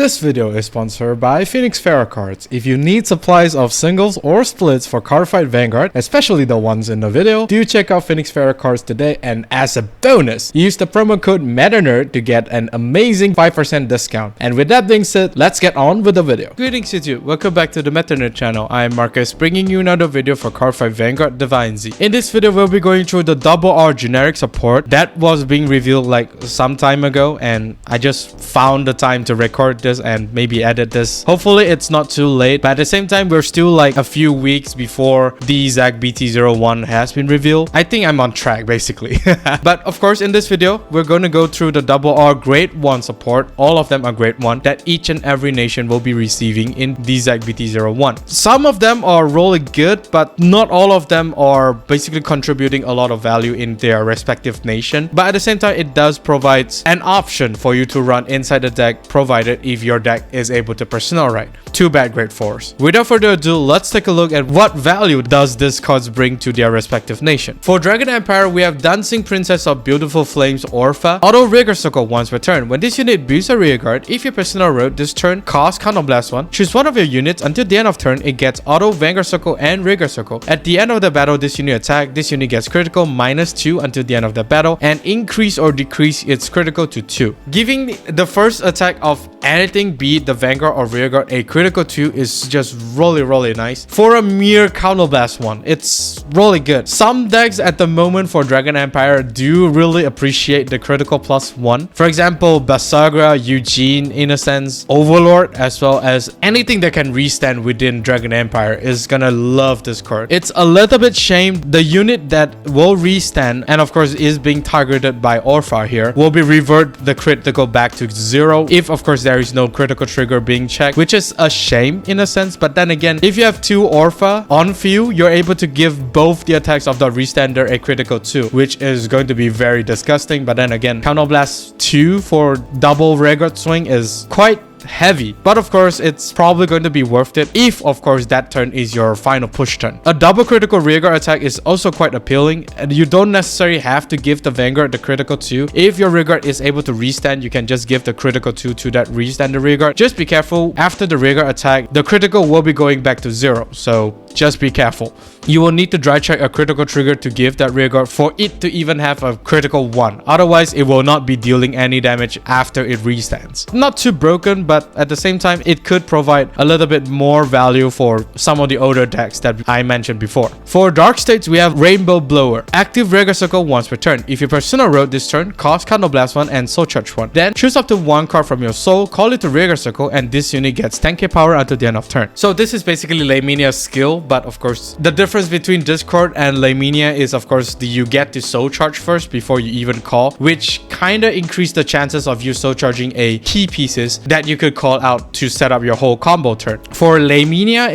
This video is sponsored by Phoenix Ferro Cards. If you need supplies of singles or splits for Cardfight Vanguard, especially the ones in the video, do check out Phoenix Ferro Cards today, and as a bonus, use the promo code MetaNerd to get an amazing 5% discount. And with that being said, let's get on with the video. Greetings YouTube, welcome back to the MetaNerd channel. I am Marcus, bringing you another video for Cardfight Vanguard DivineZ. In this video, we'll be going through the RR generic support that was being revealed like some time ago, and I just found the time to record this and maybe edit this. Hopefully it's not too late, but at the same time we're still like a few weeks before DZBT01 has been revealed. I think I'm on track basically. But of course in this video we're going to go through the RR grade 1 support. All of them are grade 1 that each and every nation will be receiving in DZBT01. Some of them are really good, but not all of them are basically contributing a lot of value in their respective nation. But at the same time it does provide an option for you to run inside the deck, provided if your deck is able to personnel right. Too bad grade 4s. Without further ado, let's take a look at what value does this cards bring to their respective nation. For Dragon Empire, we have Dancing Princess of Beautiful Flames Orfa. Auto Rigor Circle once per turn. When this unit builds a rear guard, if your personnel road this turn, cast Counterblast 1, choose one of your units. Until the end of turn, it gets auto Vanguard Circle and Rigor Circle. At the end of the battle, this unit attack, this unit gets critical -2 until the end of the battle, and increase or decrease its critical to 2. Giving the first attack of anything, be it the Vanguard or Rearguard, a critical 2 is just really nice. For a mere Counterblast 1, it's really good. Some decks at the moment for Dragon Empire do really appreciate the critical +1. For example, Basagra, Eugene, in a sense, Overlord, as well as anything that can restand within Dragon Empire is gonna love this card. It's a little bit shame the unit that will restand, and of course is being targeted by Orfa here, will be revert the critical back to 0 if of course there is no critical trigger being checked, which is a shame in a sense. But then again, if you have 2 Orfa on field, you're able to give both the attacks of the restander a critical 2, which is going to be very disgusting. But then again, Counterblast 2 for double Rearguard swing is quite heavy, but of course it's probably going to be worth it if of course that turn is your final push turn. A double critical rearguard attack is also quite appealing, and you don't necessarily have to give the Vanguard the critical 2. If your rearguard is able to restand, you can just give the critical 2 to that restander rearguard. Just be careful, after the rearguard attack the critical will be going back to 0, so just be careful. You will need to dry check a critical trigger to give that rearguard for it to even have a critical 1. Otherwise, it will not be dealing any damage after it restands. Not too broken, but at the same time, it could provide a little bit more value for some of the older decks that I mentioned before. For Dark States, we have Rainbow Blower. Active Rearguard Circle once per turn. If your personnel road this turn, cast Counterblast 1 and Soul Charge 1. Then choose up to 1 card from your soul, call it to Rearguard Circle, and this unit gets 10k power until the end of turn. So this is basically Layminia's skill, but of course, the difference between this card and Layminia is of course you get to Soul Charge first before you even call, which kinda increase the chances of you Soul Charging a key pieces that you could call out to set up your whole combo turn. For Layminia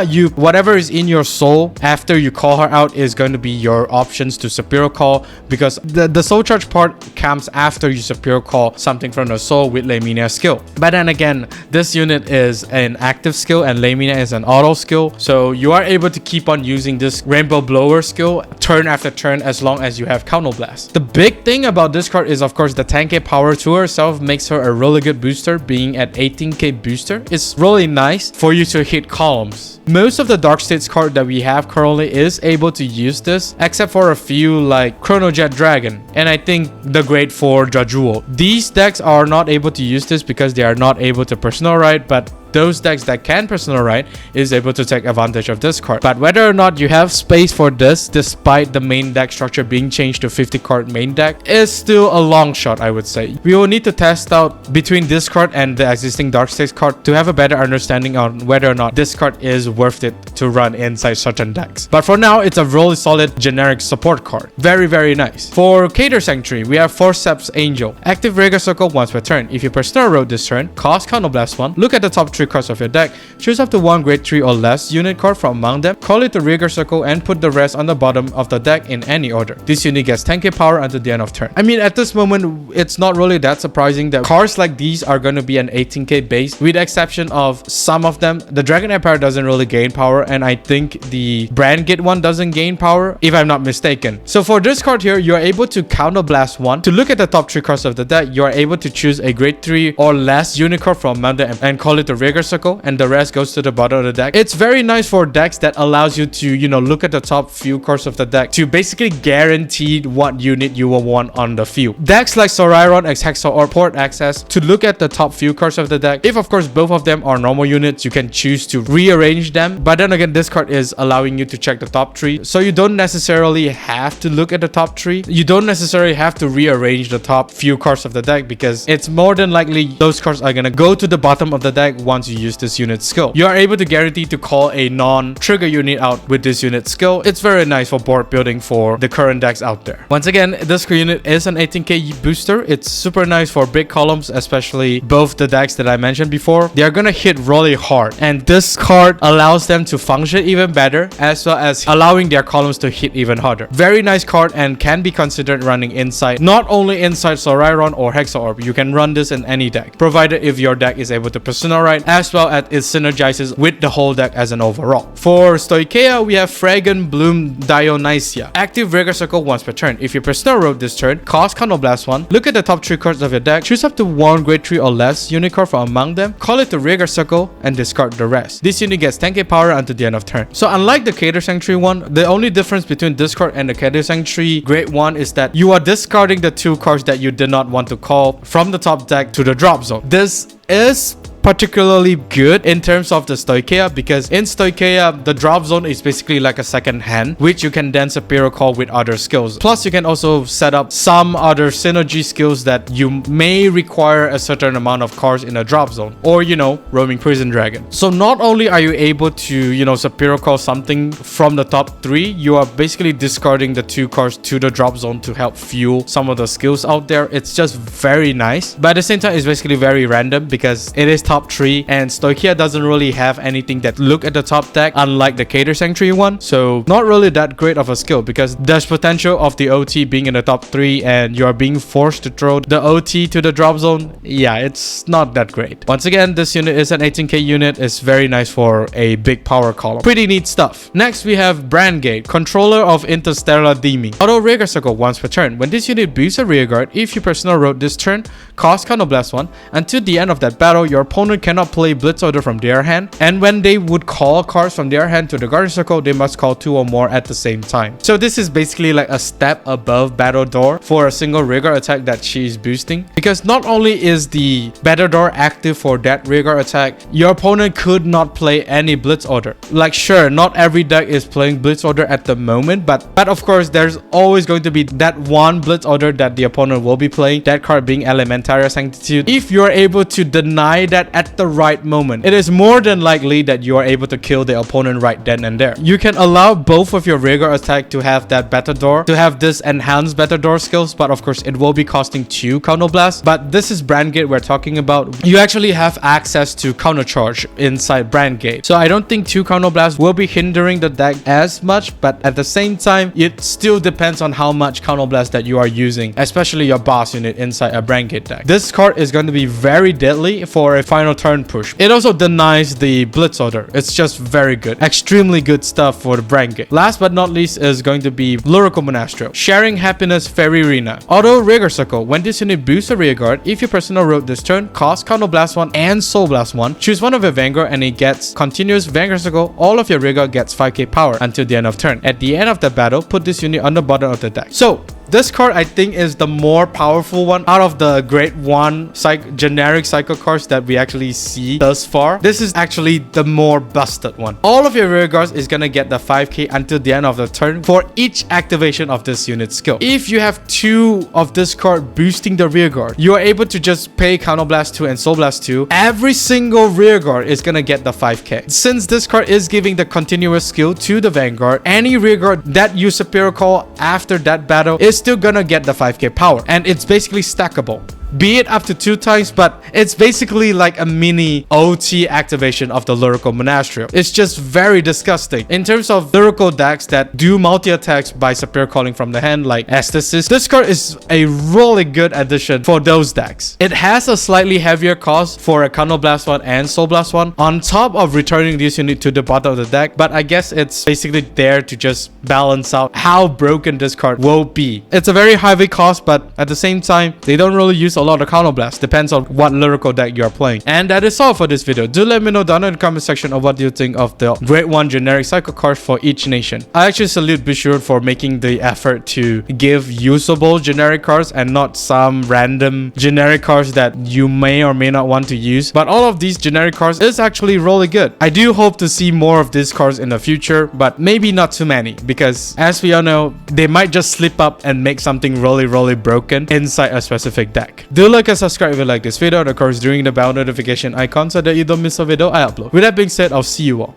you whatever is in your soul after you call her out is going to be your options to superior call, because the Soul Charge part comes after you superior call something from the soul with Layminia skill. But then again, this unit is an active skill and Layminia is an auto skill, so you are able to keep on using this Rainbow Blower skill turn after turn as long as you have Counterblast. The big thing about this card is of course the 10k power to herself makes her a really good booster. Being at 18k booster is really nice for you to hit columns. Most of the Dark States card that we have currently is able to use this, except for a few like Chronojet Dragon and I think the grade 4 Jajul. These decks are not able to use this because they are not able to personnel right, but those decks that can personnel right is able to take advantage of this card. But whether or not you have space for this, despite the main deck structure being changed to 50 card main deck, is still a long shot, I would say. We will need to test out between this card and the existing Dark States card to have a better understanding on whether or not this card is worth it to run inside certain decks. But for now, it's a really solid generic support card. Very nice. For Cater Sanctuary, we have Forceps Angel. Active Rearguard Circle once per turn. If you personnel road this turn, cast Counterblast 1, look at the top 3 3 cards of your deck, choose up to one grade 3 or less unit card from among them, call it the rearguard circle, and put the rest on the bottom of the deck in any order. This unit gets 10k power until the end of turn. I mean, at this moment, it's not really that surprising that cards like these are going to be an 18k base, with the exception of some of them. The Dragon Empire doesn't really gain power, and I think the Brand Gate one doesn't gain power, if I'm not mistaken. So for this card here, you're able to counterblast one. To look at the top 3 cards of the deck, you are able to choose a grade 3 or less unit card from among them and call it the rearguard circle, and the rest goes to the bottom of the deck. It's very nice for decks that allows you to, you know, look at the top few cards of the deck to basically guarantee what unit you will want on the field. Decks like Ferririna, Hexa, or Port access to look at the top few cards of the deck. If of course both of them are normal units, you can choose to rearrange them, but then again, this card is allowing you to check the top 3, so you don't necessarily have to look at the top 3. You don't necessarily have to rearrange the top few cards of the deck, because it's more than likely those cards are gonna go to the bottom of the deck once you use this unit skill. You are able to guarantee to call a non-trigger unit out with this unit skill. It's very nice for board building for the current decks out there. Once again, this unit is an 18k booster. It's super nice for big columns, especially both the decks that I mentioned before. They are gonna hit really hard, and this card allows them to function even better, as well as allowing their columns to hit even harder. Very nice card, and can be considered running inside, not only inside Ferririna or Hexa Orb. You can run this in any deck, provided if your deck is able to persona right, as well as it synergizes with the whole deck as an overall. For Stoicheia, we have Fragrant Bloom Dionysia. Active rearguard circle once per turn. If you persona road this turn, cast counterblast 1, look at the top 3 cards of your deck, choose up to one grade 3 or less unit card from among them, call it the rearguard circle, and discard the rest. This unit gets 10k power until the end of turn. So unlike the Cater Sanctuary one, the only difference between this card and the Cater Sanctuary grade 1 is that you are discarding the 2 cards that you did not want to call from the top deck to the drop zone. This is particularly good in terms of the Stoicheia, because in Stoicheia, the drop zone is basically like a second hand, which you can then superior call with other skills. Plus, you can also set up some other synergy skills that you may require a certain amount of cards in a drop zone, or, you know, roaming prison dragon. So not only are you able to, you know, superior call something from the top 3, you are basically discarding the 2 cards to the drop zone to help fuel some of the skills out there. It's just very nice, but at the same time, it's basically very random because it is top 3, and Stoicheia doesn't really have anything that look at the top deck, unlike the Cater Sanctuary one. So not really that great of a skill, because there's potential of the OT being in the top 3 and you're being forced to throw the OT to the drop zone. Yeah, it's not that great. Once again, this unit is an 18k unit. It's very nice for a big power column. Pretty neat stuff. Next, we have Brand Gate, controller of Interstellar Demi. Auto rearguard circle once per turn. When this unit boosts a rearguard, if you personal road this turn, cast counterblast 1. Until the end of that battle, your opponent cannot play Blitz Order from their hand, and when they would call cards from their hand to the guardian circle, they must call 2 or more at the same time. So this is basically like a step above Battle Door for a single rearguard attack that she's boosting, because not only is the Battle Door active for that rearguard attack, your opponent could not play any Blitz Order. Like, sure, not every deck is playing Blitz Order at the moment, but of course there's always going to be that one Blitz Order that the opponent will be playing, that card being Elementaria Sanctitude. If you're able to deny that at the right moment, it is more than likely that you are able to kill the opponent right then and there. You can allow both of your rearguard attack to have that Battle Door, to have this enhanced Battle Door skills, but of course it will be costing 2 counterblast. But this is Brand Gate we're talking about. You actually have access to countercharge inside Brand Gate, so I don't think 2 counterblast will be hindering the deck as much, but at the same time, it still depends on how much counterblast that you are using, especially your boss unit inside a Brand Gate deck. This card is going to be very deadly for a final turn push. It also denies the Blitz Order. It's just very good. Extremely good stuff for the Brand Gate. Last but not least is going to be Lyrical Monastro. Sharing Happiness Ferririna. Auto rearguard circle. When this unit boosts a rearguard, if your personal road this turn, cast Counterblast 1 and Soul Blast 1, choose one of your Vanguard and it gets continuous Vanguard circle. All of your rearguard gets 5k power until the end of turn. At the end of the battle, put this unit on the bottom of the deck. So this card, I think, is the more powerful one out of the grade 1 generic cycle cards that we actually see thus far. This is actually the more busted one. All of your rearguards is gonna get the 5k until the end of the turn for each activation of this unit skill. If you have 2 of this card boosting the rearguard, you are able to just pay Counterblast 2 and Soul Blast 2. Every single rearguard is gonna get the 5k. Since this card is giving the continuous skill to the Vanguard, any rearguard that you superior call after that battle is still gonna get the 5k power, and it's basically stackable. beat it up to 2 times, but it's basically like a mini OT activation of the Lyrical Monastery. It's just very disgusting. In terms of lyrical decks that do multi-attacks by Superior Calling from the hand, like Estasis, this card is a really good addition for those decks. It has a slightly heavier cost for a Blast 1 and Soul Blast 1, on top of returning this unit to the bottom of the deck, but I guess it's basically there to just balance out how broken this card will be. It's a very heavy cost, but at the same time, they don't really use a lot of Counter Blast. Depends on what lyrical deck you're playing. And that is all for this video. Do let me know down in the comment section of what you think of the Grade 1 generic cycle cards for each nation. I actually salute Bishur for making the effort to give usable generic cards and not some random generic cards that you may or may not want to use. But all of these generic cards is actually really good. I do hope to see more of these cards in the future, but maybe not too many, because as we all know, they might just slip up and make something really broken inside a specific deck. Do like and subscribe if you like this video, and of course ring the bell notification icon so that you don't miss a video I upload. With that being said, I'll see you all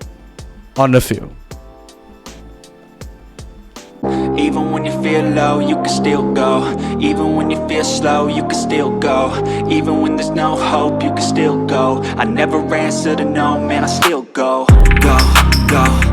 on the field. Even when you feel low, you can still go. Even when you feel slow, you can still go. Even when there's no hope, you can still go. I never answer to no, man, I still go. Go, go.